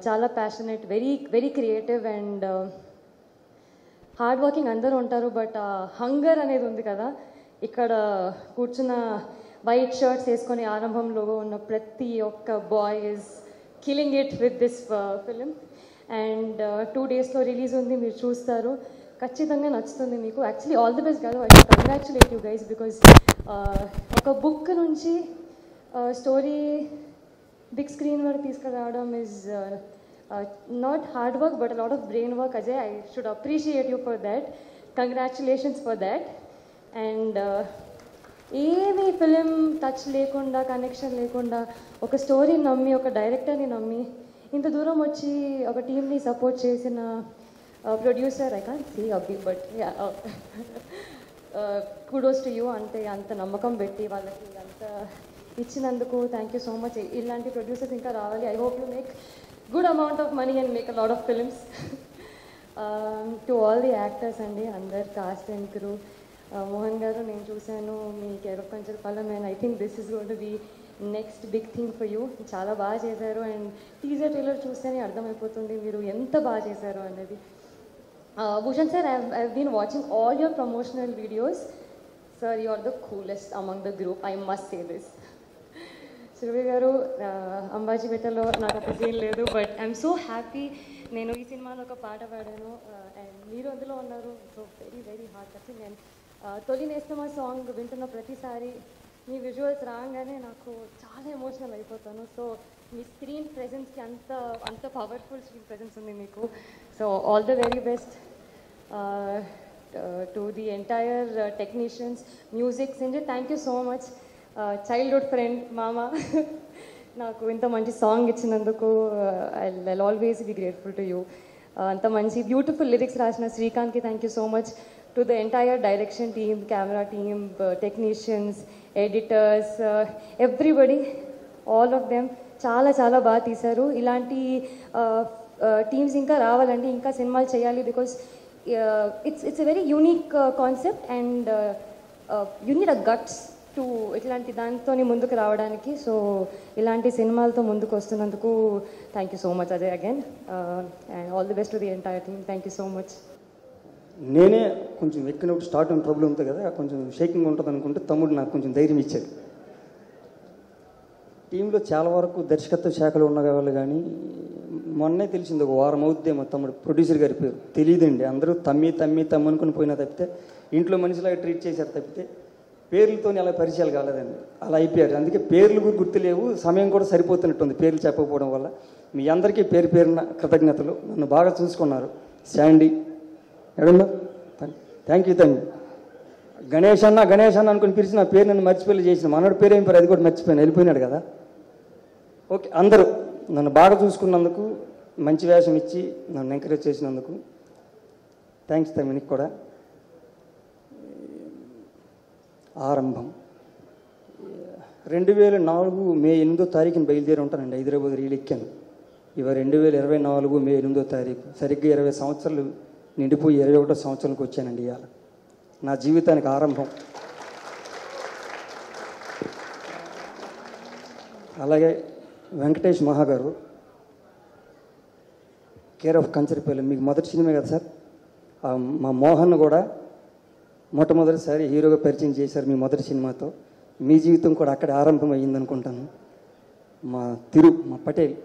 చాలా passionate, very very creative and hard working అందరూ ఉంటారు. బట్ హంగర్ అనేది ఉంది కదా, ఇక్కడ కూర్చున్న వైట్ షర్ట్స్ వేసుకొని ఆరంభంలో ఉన్న ప్రతి ఒక్క boy is killing it with this film. And 2 daysలో రిలీజ్ ఉంది, మీరు చూస్తారు, ఖచ్చితంగా నచ్చుతుంది మీకు. యాక్చువల్లీ ఆల్ ది బెస్ట్ కాదు, I should congratulate you guys, because ఒక బుక్ నుంచి స్టోరీ బిగ్ స్క్రీన్ వరకు తీసుకురావడం is not hard work but a lot of brain work. Ajay, I should appreciate you for that. Congratulations for that. And ఏమీ film touch లేకుండా, connection లేకుండా, ఒక స్టోరీని నమ్మి, ఒక డైరెక్టర్ని నమ్మి ఇంత దూరం వచ్చి ఒక టీమ్ని సపోర్ట్ చేసిన ప్రొడ్యూసర్, ఐ కాంట్ సీ అబ్బి, బట్ కుడోస్ టు యూ. అంటే అంత నమ్మకం పెట్టి వాళ్ళకి అంత ఇచ్చినందుకు థ్యాంక్ యూ సో మచ్. ఇలాంటి ప్రొడ్యూసర్స్ ఇంకా రావాలి. I hope you make good amount of money and make a lot of films. To all the actors and the cast and crew, Mohan garu nenu chusanu mee Care of Kancharapalam, and I think this is going to be next big thing for you. Chaala baa chesaru and teaser trailer chustane ardham ayipotundi meeru enta baa chesaru anedi. Bhushan sir, I've been watching all your promotional videos. Sir, you are the coolest among the group, I must say this. Surabhi గారు, అంబాజీపేటలో నాకు ఒక scene లేదు, but I'm so happy. నేను ఈ సినిమాలో ఒక పాట పాడాను అండ్ మీరు అందులో ఉన్నారు. So very very heart touching. And తొలి నేస్తమా సాంగ్ వింటున్న ప్రతిసారి మీ విజువల్స్ రాగానే నాకు చాలా ఎమోషనల్ అయిపోతాను. సో మీ స్క్రీన్ ప్రెజెన్స్కి అంత పవర్ఫుల్ స్క్రీన్ ప్రెజెన్స్ ఉంది మీకు. So all the very best to the entire technicians, music singer, thank you so much. Childhood friend మామ నాకు ఇంత మంచి సాంగ్ ఇచ్చినందుకు I always be grateful to you. అంత మంచి బ్యూటిఫుల్ లిరిక్స్ రాసిన శ్రీకాంత్కి thank you so much. To the entire direction team, camera team, technicians, editors, everybody, all of them చాలా చాలా బాగా తీశారు. ఇలాంటి టీమ్స్ ఇంకా రావాలండి, ఇంకా సినిమాలు చేయాలి. Because it's a very unique concept and you need a guts to ఇట్లాంటి దాంతో ముందుకు రావడానికి. సో ఇలాంటి సినిమాలతో ముందుకు వస్తున్నందుకు thank you so much Ajay again, and all the best to the entire team. Thank you so much. నేనే కొంచెం ఎక్కినప్పుడు స్టార్టింగ్ ప్రాబ్లం ఉంటుంది కదా, కొంచెం షేకింగ్ ఉంటుంది అనుకుంటే తమ్ముడు నాకు కొంచెం ధైర్యం ఇచ్చాడు. టీంలో చాలా వరకు దర్శకత్వ శాఖలో ఉన్న వాళ్ళు కానీ మొన్నే తెలిసింది, ఒక వారం అవుద్దే మా తమ్ముడు ప్రొడ్యూసర్ గారి పేరు తెలియదండి. అందరూ తమ్మి అనుకుని పోయినా తప్పితే, ఇంట్లో మనిషిలాగా ట్రీట్ చేశారు తప్పితే పేర్లతో అలా పరిచయాలు కాలేదండి. అలా అయిపోయారు. అందుకే పేర్లు కూడా గుర్తులేవు, సమయం కూడా సరిపోతున్నట్టుంది పేర్లు చెప్పకపోవడం వల్ల. మీ అందరికీ పేరు పేరున కృతజ్ఞతలు. నన్ను బాగా చూసుకున్నారు. శాండీ ఎడమ్మా, థ్యాంక్ యూ. గణేష్ అన్న అనుకుని పిలిచి నా పేరు నన్ను మర్చిపోయి చేసిన మనోడి పేరు ఏం పేరు అది కూడా మర్చిపోయాను, వెళ్ళిపోయినాడు కదా. ఓకే, అందరూ నన్ను బాగా చూసుకున్నందుకు, మంచి వేషం ఇచ్చి నన్ను ఎంకరేజ్ చేసినందుకు థ్యాంక్స్ తమ్మినికి కూడా. ఆరంభం 2004 మే 8వ బయలుదేరి ఉంటానండి. హైదరాబాద్ రీల్ ఎక్కాను. ఇవాళ 2024 మే 8వ సరిగ్గా 20 సంవత్సరాలు నిండిపోయి 21వ సంవత్సరానికి వచ్చానండి. ఇవాళ నా జీవితానికి ఆరంభం. అలాగే వెంకటేష్ మహాగారు, కేర్ ఆఫ్ కంచరపల్లి, మీకు మొదటి సినిమా కదా సార్. మా మోహన్ కూడా మొట్టమొదటిసారి హీరోగా పరిచయం చేశారు మీ మొదటి సినిమాతో. మీ జీవితం కూడా అక్కడ ఆరంభం అయ్యిందనుకుంటాను. మా పటేల్,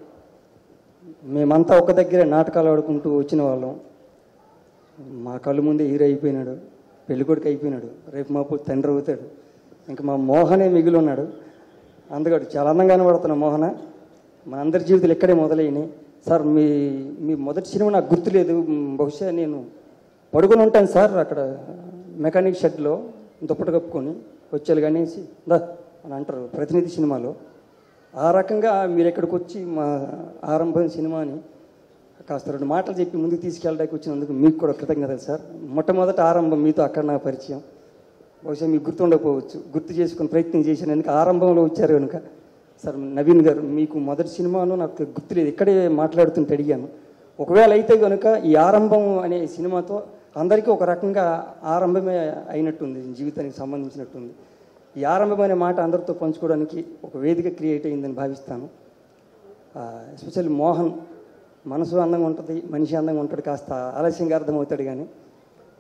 మేమంతా ఒక దగ్గరే నాటకాలు ఆడుకుంటూ వచ్చిన వాళ్ళం. మా కళ్ళు ముందే హీరో అయిపోయినాడు, పెళ్ళికొడుకు అయిపోయినాడు, రేపు మాపు తండ్రి అవుతాడు. ఇంకా మా మోహనే మిగిలి ఉన్నాడు. అందుకని చాలా అందంగా కనబడుతున్న మోహన. మనందరి జీవితాలు ఇక్కడే మొదలైనవి. సార్ మీ మొదటి సినిమా నాకు గుర్తులేదు, బహుశా నేను పడుకొని ఉంటాను సార్ అక్కడ మెకానిక్ షెడ్లో దుప్పటి కప్పుకొని వచ్చేలు కనేసి దా అని అంటారు ప్రతినిధి సినిమాలో. ఆ రకంగా మీరు ఎక్కడికి వచ్చి మా ఆరంభం సినిమాని కాస్త 2 మాటలు చెప్పి ముందుకు తీసుకెళ్ళడానికి వచ్చినందుకు మీకు కూడా కృతజ్ఞతలు సార్. మొట్టమొదటి ఆరంభం మీతో అక్కడ నా పరిచయం. బహుశా మీకు గుర్తుండకపోవచ్చు, గుర్తు చేసుకుని ప్రయత్నం చేసినందుకు ఆరంభంలో వచ్చారు కనుక. సార్ నవీన్ గారు, మీకు మొదటి సినిమాను నాకు గుర్తులేదు, ఇక్కడే మాట్లాడుతుంటే అడిగాను. ఒకవేళ అయితే కనుక ఈ ఆరంభం అనే సినిమాతో అందరికీ ఒక రకంగా ఆరంభమే అయినట్టుంది, జీవితానికి సంబంధించినట్టుంది. ఈ ఆరంభమైన మాట అందరితో పంచుకోవడానికి ఒక వేదిక క్రియేట్ అయిందని భావిస్తాను. ఎస్పెషల్లీ మోహన్ మనసు అందంగా ఉంటుంది, మనిషి అందంగా ఉంటాడు, కాస్త ఆలస్యంగా అర్థమవుతాడు. కానీ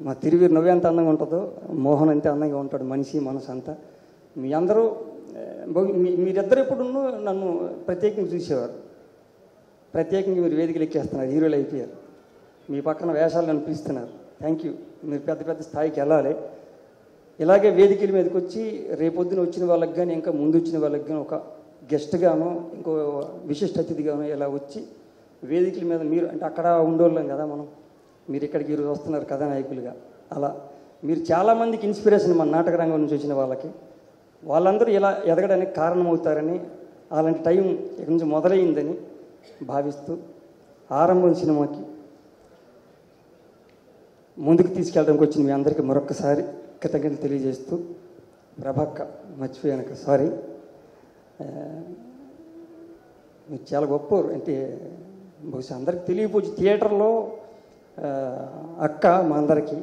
మా తిరువీరు నువ్వే ఎంత అందంగా ఉంటుందో మోహన్ అంతే అందంగా ఉంటాడు, మనిషి మనసు అంతా. మీ అందరూ మీరిద్దరు ఎప్పుడు నన్ను ప్రత్యేకంగా చూసేవారు, ప్రత్యేకంగా మీరు వేదికలు ఎక్కేస్తున్నారు, హీరోలు అయిపోయారు, మీ పక్కన వేషాలు అనిపిస్తున్నారు. Thank you. మీరు పెద్ద పెద్ద స్థాయికి వెళ్ళాలి. ఇలాగే వేదికల మీదకి వచ్చి రేపొద్దున వచ్చిన వాళ్ళకి కానీ ఇంకా ముందు వచ్చిన వాళ్ళకి కానీ ఒక గెస్ట్గానో ఇంకో విశిష్ట అతిథిగానో ఇలా వచ్చి వేదికల మీద మీరు అంటే అక్కడ ఉండేవాళ్ళం కదా మనం, మీరు ఇక్కడికి ఈరోజు వస్తున్నారు కథానాయకులుగా. అలా మీరు చాలామందికి ఇన్స్పిరేషన్ మన నాటక రంగం నుంచి వచ్చిన వాళ్ళకి, వాళ్ళందరూ ఇలా ఎదగడానికి కారణమవుతారని, అలాంటి టైం ఇక్కడి నుంచి మొదలైందని భావిస్తూ ఆరంభం సినిమాకి ముందుకు తీసుకెళ్ళడానికి వచ్చిన మీ అందరికీ మరొక్కసారి కృతజ్ఞతలు తెలియజేస్తూ, ప్రభాక్క మర్చిపోయాను, సారీ. మీరు చాలా గొప్పవారు. అంటే బహుశా అందరికి తెలియపోవచ్చు, థియేటర్లో అక్క మా అందరికీ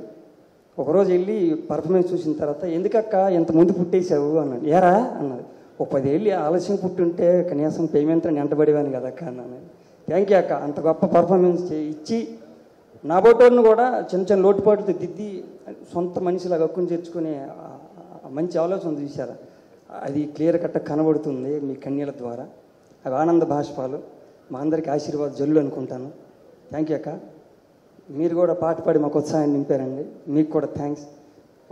ఒకరోజు వెళ్ళి పర్ఫార్మెన్స్ చూసిన తర్వాత, ఎందుకక్క ఇంత ముందు పుట్టేసావు అన్నాడు. ఏరా అన్నది. ఒక 10 ఏళ్ళు ఆలస్యం పుట్టుంటే కనీసం పేమెంట్ వెంటబడేవాని కదా అక్క అన్నాను. థ్యాంక్ యూ అక్క, అంత గొప్ప పర్ఫార్మెన్స్ ఇచ్చి నా బోటోని కూడా చిన్న చిన్న లోటుపాట్లు దిద్ది సొంత మనిషిలాగా హక్కుని చేర్చుకునే మంచి ఆలోచన చూశారా, అది క్లియర్ కట్ట కనబడుతుంది మీ కన్యల ద్వారా. అవి ఆనంద భాష్పాలు, మా అందరికీ ఆశీర్వాద జల్లు అనుకుంటాను. థ్యాంక్ యూ అక్క. మీరు కూడా పాట పాడి మాకు ఉత్సాహాన్ని నింపారండి, మీకు కూడా థ్యాంక్స్.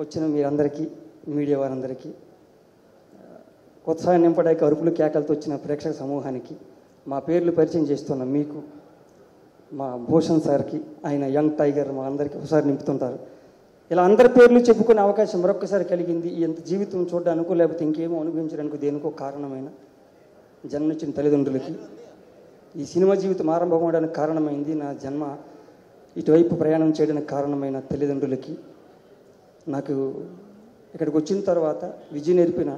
వచ్చిన మీరందరికీ, మీడియా వారందరికీ, ఉత్సాహం నింపడానికి అరుపులు కేకలతో వచ్చిన ప్రేక్షక సమూహానికి, మా పేర్లు పరిచయం చేస్తున్న మీకు, మా భూషణ్ సార్కి, ఆయన యంగ్ టైగర్, మా అందరికీ ఒకసారి నింపుతుంటారు. ఇలా అందరి పేర్లు చెప్పుకునే అవకాశం మరొకసారి కలిగింది. ఎంత జీవితం చూడడానికో లేకపోతే ఇంకేమో అనుభవించడానికి దేనికో కారణమైన జన్మనిచ్చిన తల్లిదండ్రులకి, ఈ సినిమా జీవితం ఆరంభం అవడానికి కారణమైంది, నా జన్మ ఇటువైపు ప్రయాణం చేయడానికి కారణమైన తల్లిదండ్రులకి, నాకు ఇక్కడికి వచ్చిన తర్వాత విజయ నేర్పిన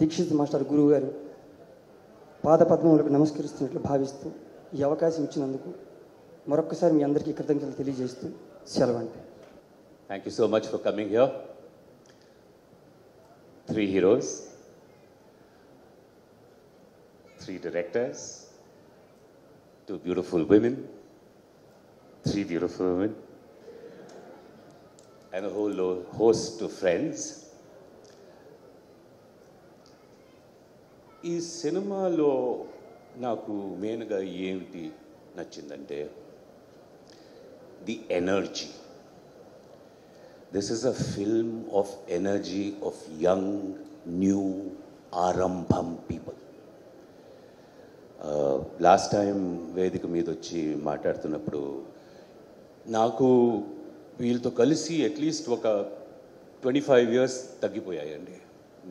దీక్షిత్ మాస్టర్ గురువు గారు పాదపద్మములకు నమస్కరిస్తున్నట్లు భావిస్తూ ఈ అవకాశం ఇచ్చినందుకు మరొకసారి మీ అందరికీ కృతజ్ఞతలు తెలియజేస్తూ సెలవండి. Thank you so much for coming here. 3 heroes, 3 directors, 2 beautiful women, 3 beautiful women, and a whole host of friends. ఈ సినిమాలో నాకు మెయిన్గా ఏమిటి నచ్చిందంటే the energy. This is a film of energy of young, new, Arambham people. Last time వేదిక మీద వచ్చి మాట్లాడుతున్నప్పుడు నాకు వీళ్ళతో కలిసి అట్లీస్ట్ ఒక 25 years తగ్గిపోయాయండి.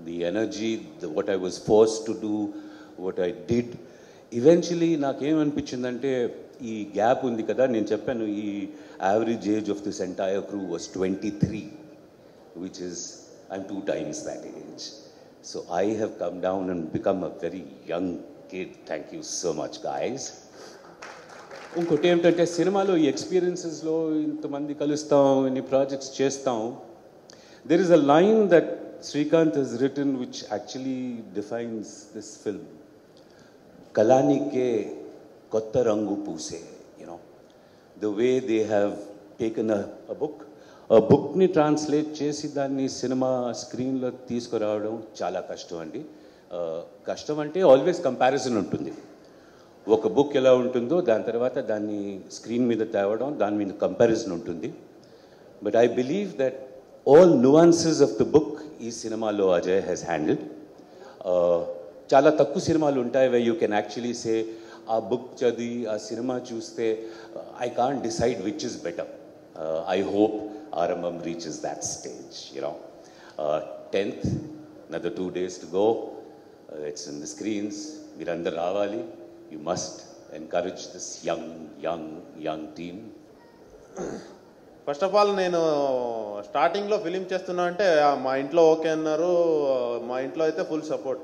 The energy, what I was forced to do, what I did. Eventually నాకేమనిపించిందంటే ఈ గ్యాప్ ఉంది కదా, నేను చెప్పాను ఈ average age of this entire crew was 23, which is I'm 2 times that age. So I have come down and become a very young kid. Thank you so much, guys. ఇంకోటి ఏమిటంటే సినిమాలో ఈ ఎక్స్పీరియన్సెస్లో ఇంతమంది కలుస్తాం, ఇన్ని ప్రాజెక్ట్స్ చేస్తాం. There is a line that Srikanth has written which actually defines this film. Kalanike kotta rangu puse, you know. The way they have taken a book ni translate chesi danni cinema screen lo తీసుకురావడం చాలా కష్టం అండి. కష్టం అంటే always comparison ఉంటుంది. ఒక book ఎలా ఉంటుందో దాని తర్వాత దాన్ని స్క్రీన్ మీద తేవడం, దాని మీద కంపారిజన్ ఉంటుంది. But I believe that all nuances of the book ఈ సినిమాలో అజయ్ హ్యాస్ హ్యాండిల్డ్. చాలా తక్కువ సినిమాలు ఉంటాయి way you can actually say ఆ బుక్ చదివి ఆ సినిమా చూస్తే I can't decide which is better. I hope Aarambham reaches that stage, you know. 10th, another 2 days to go. It's in the screens. మీరందరూ రావాలి. You must encourage this young team. First of all నేను స్టార్టింగ్లో film చేస్తున్నా అంటే మా ఇంట్లో okay అన్నారు. మా ఇంట్లో అయితే ఫుల్ సపోర్ట్.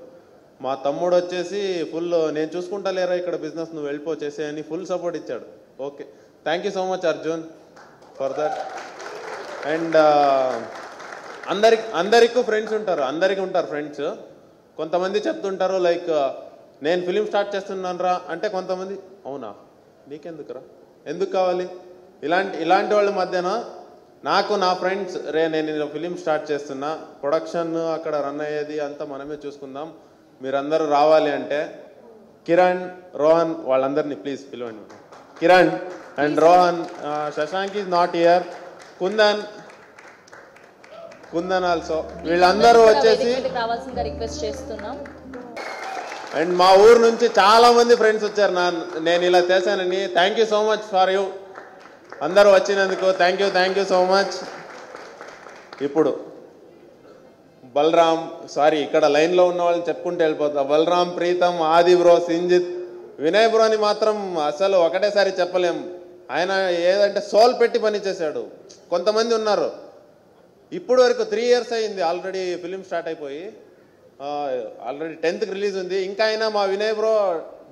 మా తమ్ముడు వచ్చేసి ఫుల్ నేను చూసుకుంటా లేరా ఇక్కడ బిజినెస్, నువ్వు వెళ్ళిపోచేసే అని ఫుల్ సపోర్ట్ ఇచ్చాడు. Okay, thank you so much Arjun for that. And అందరికీ ఫ్రెండ్స్ ఉంటారు, అందరికీ ఉంటారు ఫ్రెండ్స్. కొంతమంది చెప్తుంటారు లైక్ నేను ఫిలిం స్టార్ట్ చేస్తున్నాను రా అంటే, కొంతమంది అవునా నీకెందుకురా, ఎందుకు కావాలి? ఇలాంటి వాళ్ళ మధ్యన నాకు నా ఫ్రెండ్స్, నేను ఫిలిం స్టార్ట్ చేస్తున్నా, ప్రొడక్షన్ అక్కడ రన్ అయ్యేది అంతా మనమే చూసుకుందాం, మీరందరూ రావాలి అంటే కిరణ్, రోహన్ వాళ్ళందరినీ ప్లీజ్ పిలవండి. Kiran and Rohan, Shashank is not here, kundan also, వీళ్ళందరూ వచ్చేసి రావాల్సిందిగా రిక్వెస్ట్ చేస్తున్నాం. అండ్ మా ఊరు నుంచి చాలా మంది ఫ్రెండ్స్ వచ్చారు. నేను ఇలా చేశానని. Thank you so much for you, అందరూ వచ్చినందుకు థ్యాంక్ యూ సో మచ్. ఇప్పుడు బలరామ్, సారీ ఇక్కడ లైన్లో ఉన్న వాళ్ళని చెప్పుకుంటూ వెళ్ళిపోతా. బలరామ్, ప్రీతం, ఆది బ్రో, సింజిత్, వినయ్ బ్రోని మాత్రం అసలు ఒకటేసారి చెప్పలేం. ఆయన ఏదంటే సోల్ పెట్టి పని చేశాడు. కొంతమంది ఉన్నారు ఇప్పుడు వరకు 3 years అయింది ఆల్రెడీ ఫిలిం స్టార్ట్ అయిపోయి, ఆల్రెడీ 10th రిలీజ్ ఉంది. ఇంకా అయినా మా వినయ్ బ్రో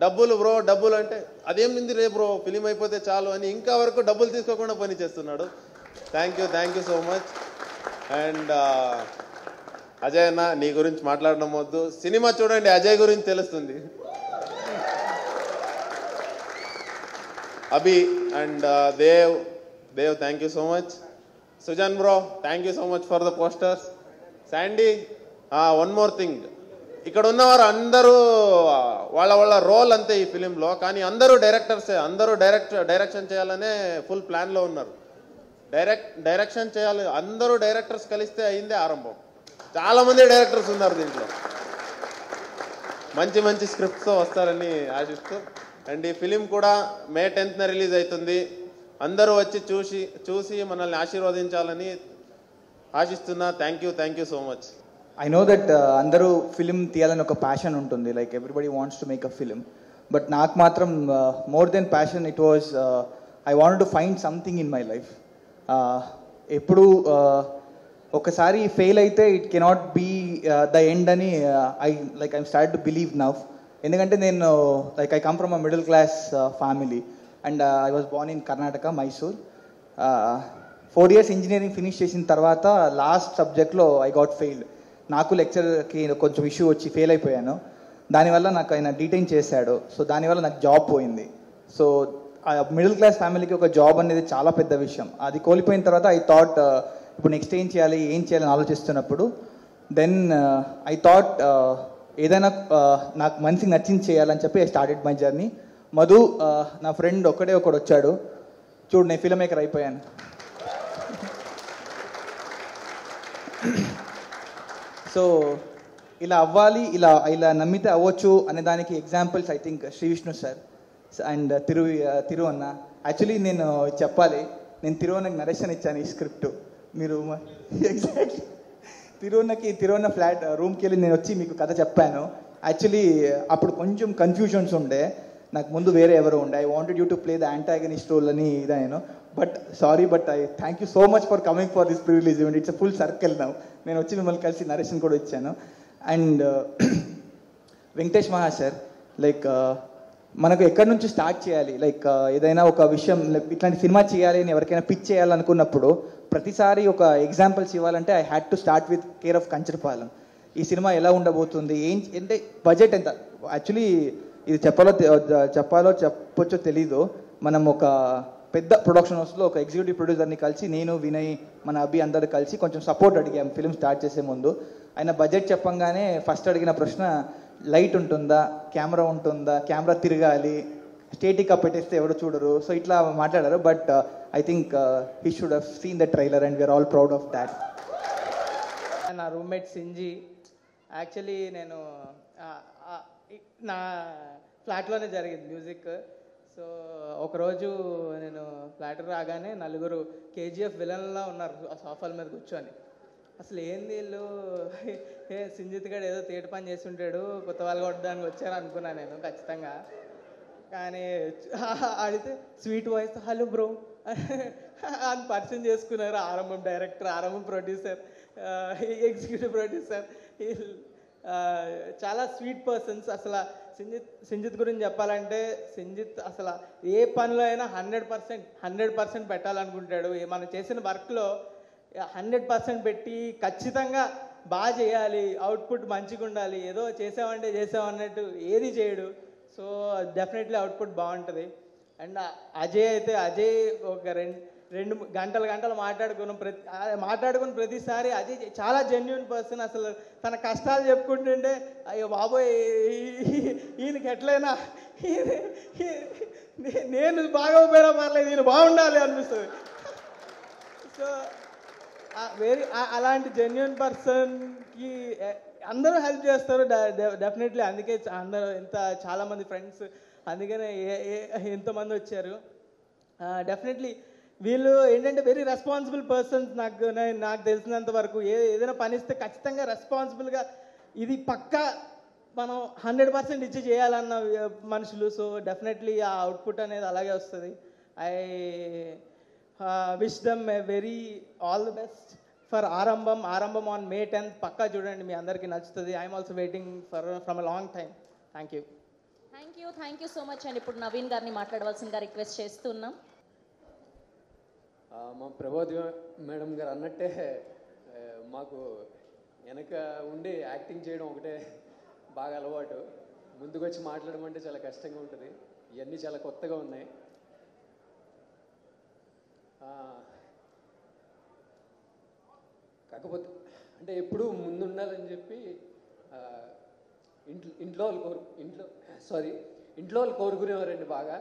డబ్బులు అంటే అదేమింది రే బ్రో, ఫిలిం అయిపోతే చాలు అని ఇంకా వరకు డబ్బులు తీసుకోకుండా పని చేస్తున్నాడు. Thank you so much. And Ajay అన్న, నీ గురించి మాట్లాడడం వద్దు, సినిమా చూడండి, అజయ్ గురించి తెలుస్తుంది. Abhi and Dev thank you so much. Sujan bro thank you so much for the posters. Sandy, one more thing, ఇక్కడ ఉన్నవారు అందరూ వాళ్ళ రోల్ అంతే ఈ ఫిలింలో, కానీ అందరూ డైరెక్టర్సే, అందరూ డైరెక్షన్ చేయాలనే ఫుల్ ప్లాన్లో ఉన్నారు. డైరెక్షన్ చేయాలి, అందరూ డైరెక్టర్స్ కలిస్తే అయిందే ఆరంభం. చాలా మంది డైరెక్టర్స్ ఉన్నారు దీంట్లో, మంచి స్క్రిప్ట్స్తో వస్తారని ఆశిస్తూ. అండ్ ఈ ఫిలిం కూడా May 10th రిలీజ్ అవుతుంది. అందరూ వచ్చి చూసి మనల్ని ఆశీర్వదించాలని ఆశిస్తున్నా. Thank you so much. I know that అందరూ ఫిలిం తీయాలని ఒక ప్యాషన్ ఉంటుంది, like everybody wants to make a film. But నాకు మాత్రం more than passion, it was I wanted to find something in my life. ఎప్పుడు ఒకసారి ఫెయిల్ అయితే it cannot be the end అని I'm start to believe now. ఎందుకంటే నేను I come from a middle class family and I was born in Karnataka, Mysore. 4 years engineering finish చేసిన తర్వాత last సబ్జెక్ట్లో I got failed. నాకు లెక్చర్కి కొంచెం ఇష్యూ వచ్చి ఫెయిల్ అయిపోయాను. దానివల్ల నాకు ఆయన డీటైన్ చేశాడు. సో దానివల్ల నాకు జాబ్ పోయింది. సో మిడిల్ క్లాస్ ఫ్యామిలీకి ఒక జాబ్ అనేది చాలా పెద్ద విషయం. అది కోల్పోయిన తర్వాత ఐ థాట్ ఇప్పుడు నెక్స్ట్ ఏం చేయాలని ఆలోచిస్తున్నప్పుడు దెన్ ఐ థాట్ ఏదైనా నాకు మనసుకి నచ్చింది చేయాలని చెప్పి I started my journey. Madhu నా ఫ్రెండ్ ఒకడు వచ్చాడు, చూడు నేను ఫిల్మ్ మేకర్ అయిపోయాను. సో ఇలా అవ్వాలి, ఇలా నమ్మితే అవ్వచ్చు అనే దానికి examples I think Shri Vishnu sir and Thiru అన్న. యాక్చువల్లీ నేను చెప్పాలి, నేను తిరువన్నకి నరేషన్ ఇచ్చాను ఈ స్క్రిప్ట్. మీరు ఎగ్జాక్ట్లీ తిరువన్న ఫ్లాట్ రూమ్కి వెళ్ళి నేను వచ్చి మీకు కథ చెప్పాను. యాక్చువల్లీ అప్పుడు కొంచెం కన్ఫ్యూజన్స్ ఉండే, నాకు ముందు వేరే ఎవరు ఉండే. I wanted you to play the antagonist role అని ఇదాను. But I thank you so much for coming for this privilege event. It's a full circle now. నేను వచ్చి మిమ్మల్ని కలిసి నరేషన్ కూడా ఇచ్చాను. అండ్ వెంకటేష్ మహా సార్, మనకు ఎక్కడి నుంచి స్టార్ట్ చేయాలి, ఏదైనా ఒక విషయం ఇట్లాంటి సినిమా చేయాలి అని ఎవరికైనా పిచ్ చేయాలనుకున్నప్పుడు ప్రతిసారి ఒక ఎగ్జాంపుల్స్ ఇవ్వాలంటే I had to start with care of Kancharapalem. ఈ సినిమా ఎలా ఉండబోతుంది, అంటే బడ్జెట్ ఎంత. యాక్చువల్లీ ఇది చెప్పొచ్చో తెలీదు. మనం ఒక పెద్ద ప్రొడక్షన్ హౌస్లో ఒక ఎగ్జిక్యూటివ్ ప్రొడ్యూసర్ని కలిసి నేను, వినయ్, మన అభి అందరు కలిసి కొంచెం సపోర్ట్ అడిగాం ఫిల్మ్ స్టార్ట్ చేసే ముందు. ఆయన బడ్జెట్ చెప్పంగానే ఫస్ట్ అడిగిన ప్రశ్న, లైట్ ఉంటుందా, కెమెరా ఉంటుందా, కెమెరా తిరగాలి, స్టేటిక్గా పెట్టేస్తే ఎవరు చూడరు, సో ఇట్లా మాట్లాడారు. But I think he should have seen the trailer and we are all proud of that. నా రూమ్మేట్ సింజీ, యాక్చువల్లీ నేను నా ఫ్లాట్లోనే జరిగింది మ్యూజిక్. సో ఒకరోజు నేను ఫ్లాట్ రాగానే 4 KGF విలన్లా ఉన్నారు ఆ సోఫాల మీద కూర్చొని. అసలు ఏంది వీళ్ళు, సింజిత్ గడు ఏదో తేట పని చేసి ఉంటాడు, కొత్త వాళ్ళు కొట్టడానికి వచ్చారు అనుకున్నాను నేను ఖచ్చితంగా. కానీ అడిగితే స్వీట్ వాయిస్, హలో బ్రో అని పరిచయం చేసుకున్నారు. ఆరంభం డైరెక్టర్, ఆరంభం ప్రొడ్యూసర్, ఎగ్జిక్యూటివ్ ప్రొడ్యూసర్, చాలా స్వీట్ పర్సన్స్. అసలు సింజిత్ గురించి చెప్పాలంటే, సింజిత్ అసలు ఏ పనిలో అయినా 100% పెట్టాలనుకుంటాడు. మనం చేసిన వర్క్లో 100% పెట్టి ఖచ్చితంగా బాగా చేయాలి, అవుట్పుట్ మంచిగా ఉండాలి. ఏదో చేసామన్నట్టు ఏది చేయడు. సో డెఫినెట్లీ అవుట్పుట్ బాగుంటుంది. అండ్ అజయ్ అయితే అజయ్ ఒక రెండు గంటలు మాట్లాడుకున్న ప్రతిసారి అజయ్ చాలా జెన్యున్ పర్సన్. అసలు తన కష్టాలు చెప్పుకుంటుంటే అయ్యో బాబోయ్ ఈయనకి ఎట్లయినా నేను బాగోపోయినా పర్లేదు ఈయన బాగుండాలి అనిపిస్తుంది. సో అలాంటి జెన్యున్ పర్సన్కి అందరూ హెల్ప్ చేస్తారు డెఫినెట్లీ. అందుకే అందరూ చాలామంది ఫ్రెండ్స్, అందుకనే ఎంతోమంది వచ్చారు. డెఫినెట్లీ వీళ్ళు ఏంటంటే వెరీ రెస్పాన్సిబుల్ పర్సన్స్. నాకు తెలిసినంత వరకు ఏదైనా పని ఇస్తే ఖచ్చితంగా రెస్పాన్సిబుల్గా ఇది పక్కా మనం 100% ఇచ్చి చేయాలన్న మనుషులు. సో డెఫినెట్లీ ఆ అవుట్పుట్ అనేది అలాగే వస్తుంది. I wish them a very all the best for ఆరంభం ఆన్ May 10th. పక్కా చూడండి, మీ అందరికీ నచ్చుతుంది. I'm also waiting from a long time. Thank you so much అండి. ఇప్పుడు నవీన్ గారిని మాట్లాడవలసిందిగా రిక్వెస్ట్ చేస్తున్నాం. మా ప్రభావతి మేడం గారు అన్నట్టే మాకు వెనక ఉండి యాక్టింగ్ చేయడం ఒకటే బాగా అలవాటు. ముందుకు వచ్చి మాట్లాడడం అంటే చాలా కష్టంగా ఉంటుంది. ఇవన్నీ చాలా కొత్తగా ఉన్నాయి. కాకపోతే అంటే ఎప్పుడూ ముందుండాలని చెప్పి ఇంట్లో వాళ్ళు కోరుకునేవారండి బాగా.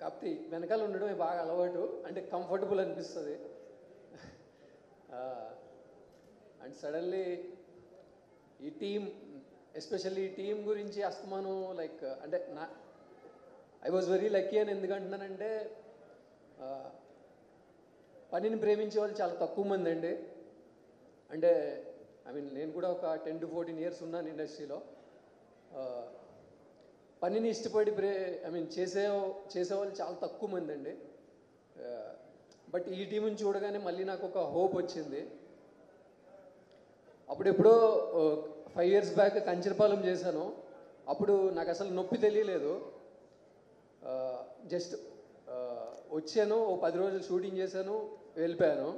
కాకపోతే వెనకాల ఉండడమే బాగా అలవాటు, అంటే కంఫర్టబుల్ అనిపిస్తుంది. అండ్ సడన్లీ ఈ టీం, ఎస్పెషల్లీ ఈ టీం గురించి అస్తమానం లైక్ అంటే ఐ వాజ్ వెరీ లక్కీ అని ఎందుకంటున్నానంటే పనిని ప్రేమించే వాళ్ళు చాలా తక్కువ మంది అండి. అంటే నేను కూడా ఒక 10 to 14 years ఉన్నాను ఇండస్ట్రీలో. పనిని ఇష్టపడి చేసేవాళ్ళు చాలా తక్కువ మంది అండి. బట్ ఈ టీంని చూడగానే మళ్ళీ నాకు ఒక హోప్ వచ్చింది. అప్పుడెప్పుడో 5 years బ్యాక్ కంచరపాలెం చేశాను. అప్పుడు నాకు అసలు నొప్పి తెలియలేదు. జస్ట్ వచ్చాను, ఓ 10 రోజులు షూటింగ్ చేశాను, వెళ్ళిపోయాను.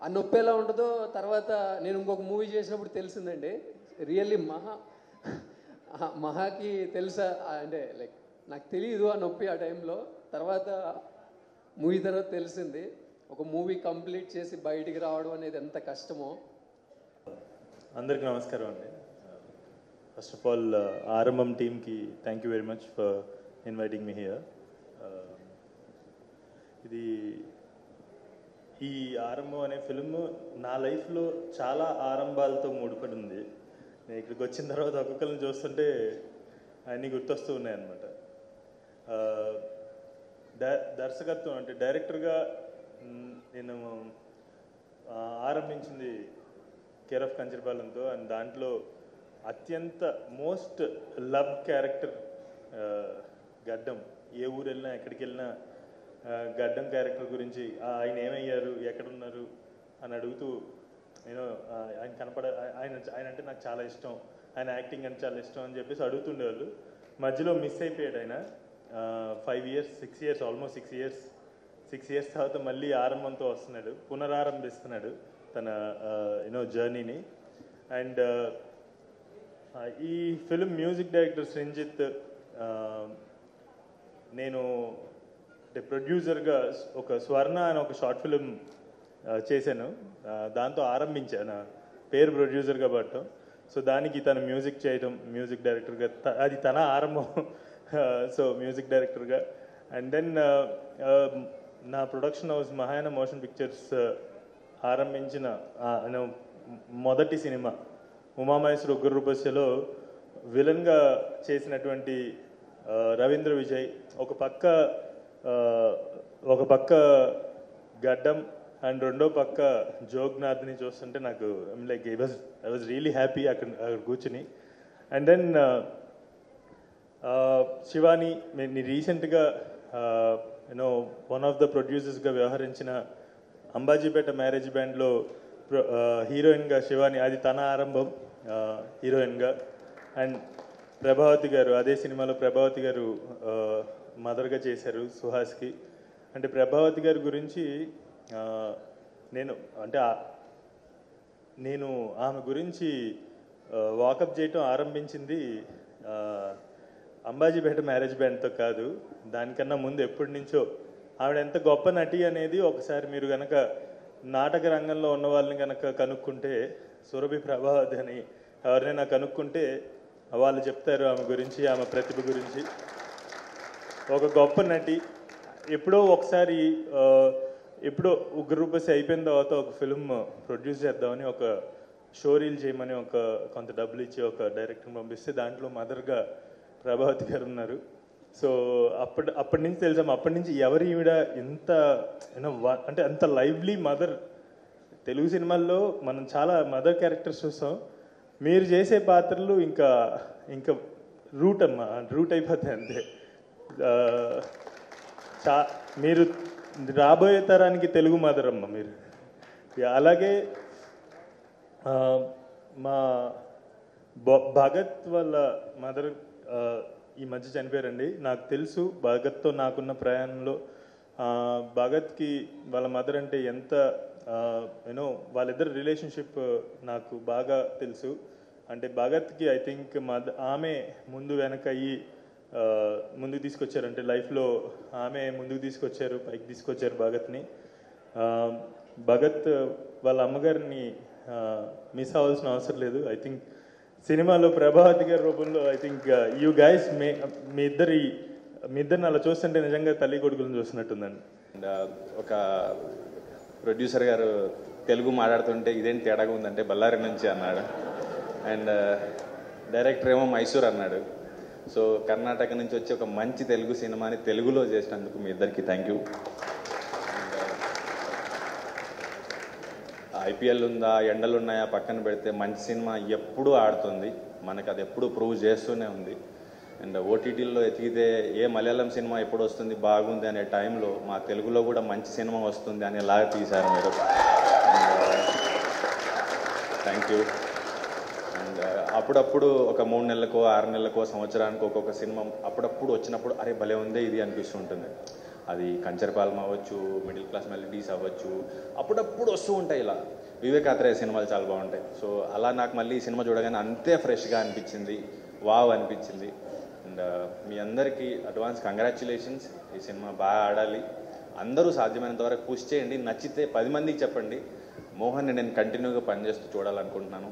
ఆ నొప్పి ఎలా ఉంటుందో తర్వాత నేను ఇంకొక మూవీ చేసినప్పుడు తెలిసిందండి. రియల్లీ మహాకి తెలుసా అంటే లైక్ నాకు తెలియదు ఆ నొప్పి ఆ టైంలో. తర్వాత మూవీ తర్వాత తెలిసింది. ఒక మూవీ కంప్లీట్ చేసి బయటికి రావడం అనేది ఎంత కష్టమో. అందరికీ నమస్కారం అండి. ఫస్ట్ ఆఫ్ ఆల్ ఆరంభం టీమ్కి thank you very much for inviting me here. ఈ ఆరంభం అనే ఫిల్మ్ నా లైఫ్లో చాలా ఆరంభాలతో ముడిపడి ఉంది. నేను ఇక్కడికి వచ్చిన తర్వాత ఒక్కొక్కరిని చూస్తుంటే అన్నీ గుర్తొస్తూ ఉన్నాయన్నమాట. దర్శకత్వం అంటే డైరెక్టర్గా నేను ఆరంభించింది కేర్ ఆఫ్ కంచరపాలెంతో. అండ్ దాంట్లో అత్యంత మోస్ట్ లవ్ క్యారెక్టర్ గడ్డం. ఏ ఊరు వెళ్ళినా ఎక్కడికి వెళ్ళినా గడ్డం క్యారెక్టర్ గురించి ఆయన ఏమయ్యారు, ఎక్కడున్నారు అని అడుగుతూ నేను ఆయన అంటే నాకు చాలా ఇష్టం, ఆయన యాక్టింగ్ అంటే చాలా ఇష్టం అని చెప్పేసి అడుగుతుండేవాళ్ళు. మధ్యలో మిస్ అయిపోయాడు ఆయన. 5 years 6 years ఆల్మోస్ట్ 6 years తర్వాత మళ్ళీ ఆరంభంతో వస్తున్నాడు, పునరారంభిస్తున్నాడు తన జర్నీని. అండ్ ఈ ఫిల్మ్ మ్యూజిక్ డైరెక్టర్ శ్రీంజిత్, నేను అంటే ప్రొడ్యూసర్గా ఒక స్వర్ణ అని ఒక షార్ట్ ఫిలిం చేశాను. దాంతో ఆరంభించాను, పేరు ప్రొడ్యూసర్గా పడటం. సో దానికి తన మ్యూజిక్ చేయటం, మ్యూజిక్ డైరెక్టర్గా అది తన ఆరంభం. సో మ్యూజిక్ డైరెక్టర్గా. అండ్ దెన్ నా production house Mahayana motion pictures ఆరంభించిన మొదటి సినిమా ఉమామహేశ్వర ఉగ్ర రూపస్యలో విలన్గా చేసినటువంటి రవీంద్ర విజయ్. ఒక పక్క గడ్డం అండ్ రెండో పక్క జోగ్నాథ్ని చూస్తుంటే నాకు like I was really happy అక్కడ కూర్చుని. అండ్ దెన్ శివాని, నేను రీసెంట్గా వన్ ఆఫ్ ద ప్రొడ్యూసర్స్గా వ్యవహరించిన అంబాజీపేట మ్యారేజ్ బ్యాండ్లో హీరోయిన్గా శివాని, అది తన ఆరంభం హీరోయిన్గా. అండ్ ప్రభావతి గారు, అదే సినిమాలో ప్రభావతి గారు మదర్గా చేశారు సుహాస్కి. అంటే ప్రభావతి గారి గురించి నేను ఆమె గురించి వాకప్ చేయటం ఆరంభించింది అంబాజీపేట మ్యారేజ్ బ్యాండ్తో కాదు, దానికన్నా ముందు ఎప్పటి నుంచో ఆవిడ ఎంత గొప్ప నటి అనేది ఒకసారి మీరు కనుక నాటక రంగంలో ఉన్న వాళ్ళని కనుక కనుక్కుంటే, సురభి ప్రభావతి అని ఎవరినైనా కనుక్కుంటే వాళ్ళు చెప్తారు ఆమె గురించి, ఆమె ప్రతిభ గురించి. ఒక గొప్ప నటి. ఎప్పుడో ఒకసారి ఎప్పుడో ఉగ్రరూపసి అయిపోయిన తర్వాత ఒక ఫిల్మ్ ప్రొడ్యూస్ చేద్దామని, ఒక షో రీల్ చేయమని కొంత డబ్బులు ఇచ్చి ఒక డైరెక్టర్ని పంపిస్తే దాంట్లో మదర్గా ప్రభావతి గారు ఉన్నారు. సో అప్పటి నుంచి తెలుసాం. అప్పటి నుంచి ఎవరు ఈవిడ ఎంత అంటే అంత లైవ్లీ మదర్. తెలుగు సినిమాల్లో మనం చాలా మదర్ క్యారెక్టర్స్ చూస్తాం. మీరు చేసే పాత్రలు ఇంకా రూట్ అమ్మా, రూట్ అయిపోతాయి అంతే. మీరు రాబోయే తరానికి తెలుగు మదర్ అమ్మ మీరు. అలాగే మా భగత్ వాళ్ళ మదర్ ఈ మధ్య చనిపోయారండి. నాకు తెలుసు భగత్తో నాకున్న ప్రయాణంలో భగత్కి వాళ్ళ మదర్ అంటే ఎంత వాళ్ళిద్దరు రిలేషన్షిప్ నాకు బాగా తెలుసు. అంటే భగత్కి ఐ థింక్ ఆమె ముందు వెనక అయ్యి ముందుకు తీసుకొచ్చారు. అంటే లైఫ్లో ఆమె ముందుకు తీసుకొచ్చారు, పైకి తీసుకొచ్చారు భగత్ని. భగత్ వాళ్ళ అమ్మగారిని మిస్ అవ్వాల్సిన అవసరం లేదు. ఐ థింక్ సినిమాలో ప్రభావతి గారి రూపంలో ఐ థింక్ యూ గైస్ మీ ఇద్దరిని అలా చూస్తుంటే నిజంగా తల్లి కొడుకులను చూస్తున్నట్టుందండి. అండ్ ఒక ప్రొడ్యూసర్ గారు తెలుగు మాట్లాడుతుంటే ఇదేంటి తేడాగా ఉందంటే బళ్ళారి నుంచి అన్నాడు. అండ్ డైరెక్టర్ ఏమో మైసూర్ అన్నాడు. సో కర్ణాటక నుంచి వచ్చి ఒక మంచి తెలుగు సినిమాని తెలుగులో చేసినందుకు మీ ఇద్దరికి థ్యాంక్ యూ. ఐపీఎల్ ఉందా, ఎండలు ఉన్నాయా పక్కన పెడితే మంచి సినిమా ఎప్పుడూ ఆడుతుంది. మనకు అది ఎప్పుడు ప్రూవ్ చేస్తూనే ఉంది. అండ్ ఓటీటీల్లో ఎతికితే ఏ మలయాళం సినిమా ఎప్పుడు వస్తుంది బాగుంది అనే టైంలో మా తెలుగులో కూడా మంచి సినిమా వస్తుంది అనేలాగా తీశారు మీరు. Thank you. అండ్ అప్పుడప్పుడు ఒక 3 నెలలకో 6 నెలలకో సంవత్సరానికి ఒక్కొక్క సినిమా అప్పుడప్పుడు వచ్చినప్పుడు అరే భలే ఉందే ఇది అనిపిస్తుంటుంది. అది కంచరపాలెం అవ్వచ్చు, మిడిల్ క్లాస్ మెలడీస్ అవ్వచ్చు, అప్పుడప్పుడు వస్తూ ఉంటాయి. ఇలా వివేకాత్రేయ సినిమాలు చాలా బాగుంటాయి. సో అలా నాకు మళ్ళీ ఈ సినిమా చూడగానే అంతే ఫ్రెష్గా అనిపించింది, వావ్ అనిపించింది. అండ్ మీ అందరికీ అడ్వాన్స్ కంగ్రాచ్యులేషన్స్. ఈ సినిమా బాగా ఆడాలి. అందరూ సాధ్యమైనంత వరకు పుష్ చేయండి. నచ్చితే 10 మందికి చెప్పండి. మోహన్ని నేను కంటిన్యూగా పనిచేస్తూ చూడాలనుకుంటున్నాను.